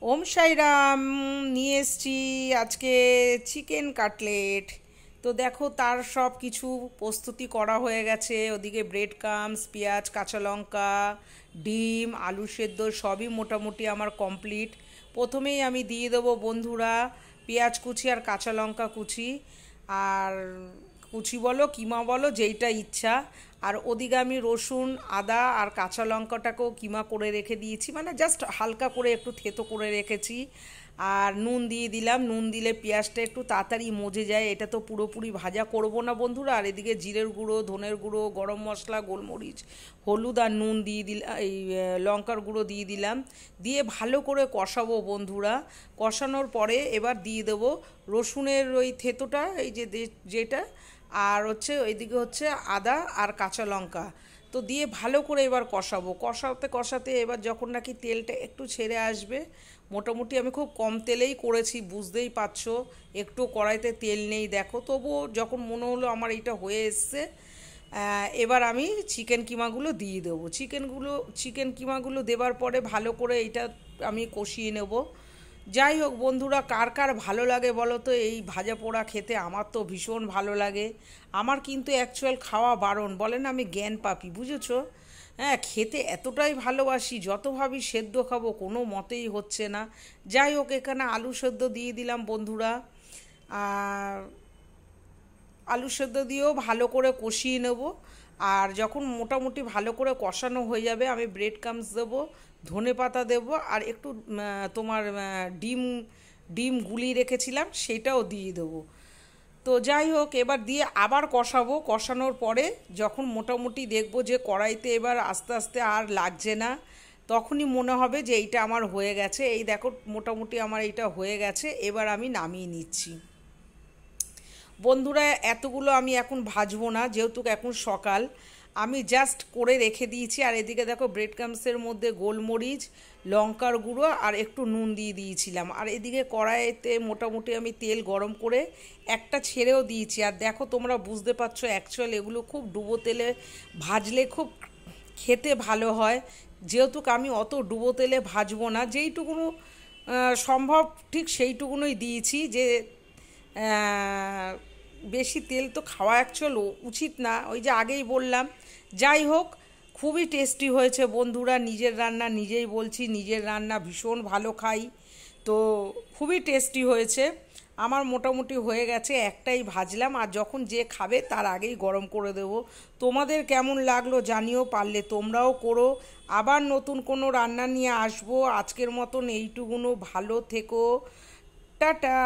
ওম সাইরাম। নিয়ে এসছি আজকে চিকেন কাটলেট। তো দেখো তার সব কিছু প্রস্তুতি করা হয়ে গেছে। ওদিকে ব্রেড ক্রাম্বস, পেঁয়াজ, কাঁচা লঙ্কা, ডিম, আলু সেদ্ধ সবই মোটামুটি আমার কমপ্লিট। প্রথমেই আমি দিয়ে দেবো বন্ধুরা পেঁয়াজ কুচি আর কাঁচা লঙ্কা কুচি, আর কুচি বলো কিমা বলো যেইটা ইচ্ছা। আর ওদিকে আমি রসুন, আদা আর কাঁচা লঙ্কাটাকেও কিমা করে রেখে দিয়েছি, মানে জাস্ট হালকা করে একটু থেতো করে রেখেছি। আর নুন দিয়ে দিলাম, নুন দিলে পেঁয়াজটা একটু তাড়াতাড়ি মজে যায়। এটা তো পুরোপুরি ভাজা করব না বন্ধুরা। আর এদিকে জিরের গুঁড়ো, ধনের গুঁড়ো, গরম মশলা, গোলমরিচ, হলুদ আর নুন দিয়ে দিলাম, এই লঙ্কার গুঁড়ো দিয়ে দিলাম। দিয়ে ভালো করে কষাবো বন্ধুরা। কষানোর পরে এবার দিয়ে দেবো রসুনের ওই থেতোটা, এই যে যেটা, আর হচ্ছে ওইদিকে হচ্ছে আদা আর কাঁচা লঙ্কা। তো দিয়ে ভালো করে এবার কষাবো। কষাতে কষাতে এবার যখন নাকি তেলটা একটু ছেড়ে আসবে, মোটামুটি আমি খুব কম তেলেই করেছি, বুঝতেই পারছো, একটু কড়াইতে তেল নেই দেখো। তবুও যখন মনে হলো আমার এইটা হয়ে এসছে, এবার আমি চিকেন কিমাগুলো দিয়ে দেবো। চিকেন কিমাগুলো দেওয়ার পরে ভালো করে এইটা আমি কষিয়ে নেব। যাই হোক বন্ধুরা, কার কার ভালো লাগে বলো তো এই ভাজা পোড়া খেতে? আমার তো ভীষণ ভালো লাগে। আমার কিন্তু অ্যাকচুয়াল খাওয়া বারণ, বলে না আমি জ্ঞান পাপী, বুঝেছো? হ্যাঁ, খেতে এতটাই ভালোবাসি, যত ভাবি সেদ্ধ খাবো কোনো মতেই হচ্ছে না। যাই হোক, এখানে আলু সেদ্ধ দিয়ে দিলাম বন্ধুরা। আর আলু সেদ্ধ দিয়েও ভালো করে কষিয়ে নেব। আর যখন মোটামুটি ভালো করে কষানো হয়ে যাবে, আমি ব্রেড ক্রাম্বস দেবো, ধনে পাতা দেবো, আর একটু তোমার ডিম ডিম গুলিয়ে রেখেছিলাম সেটাও দিয়ে দেবো। তো যাই হোক, এবার দিয়ে আবার কষাবো। কষানোর পরে যখন মোটামুটি দেখবো যে কড়াইতে এবার আস্তে আস্তে আর লাগছে না, তখনই মনে হবে যে এইটা আমার হয়ে গেছে। এই দেখো মোটামুটি আমার এইটা হয়ে গেছে, এবার আমি নামিয়ে নিচ্ছি। বন্ধুরা, এতগুলো আমি এখন ভাজবো না, যেহেতু এখন সকাল। আমি জাস্ট করে রেখে দিয়েছি। আর এদিকে দেখো ব্রেড ক্রাম্বসের মধ্যে গোলমরিচ, লঙ্কার গুঁড়ো আর একটু নুন দিয়ে দিয়েছিলাম। আর এদিকে কড়াইতে মোটামুটি আমি তেল গরম করে একটা ছেড়েও দিয়েছি। আর দেখো তোমরা বুঝতে পারছো, অ্যাকচুয়াল এগুলো খুব ডুবো তেলে ভাজলে খুব খেতে ভালো হয়। যেহেতু আমি অত ডুবো তেলে ভাজবো না, যেইটুকুনো সম্ভব ঠিক সেইটুকুনোই দিয়েছি। যে বেশি তেল তো খাওয়া অ্যাকচুয়াল উচিত না, ওই যে আগেই বললাম। যাই হোক, খুবই টেস্টি হয়েছে বন্ধুরা। নিজের রান্না নিজেই বলছি, নিজের রান্না ভীষণ ভালো খাই। তো খুবই টেস্টি হয়েছে। আমার মোটামুটি হয়ে গেছে, একটাই ভাজলাম। আর যখন যে খাবে তার আগেই গরম করে দেব। তোমাদের কেমন লাগলো জানিও, পারলে তোমরাও করো। আবার নতুন কোনো রান্না নিয়ে আসবো। আজকের মতন এইটুকুনো, ভালো থেকো, টাটা।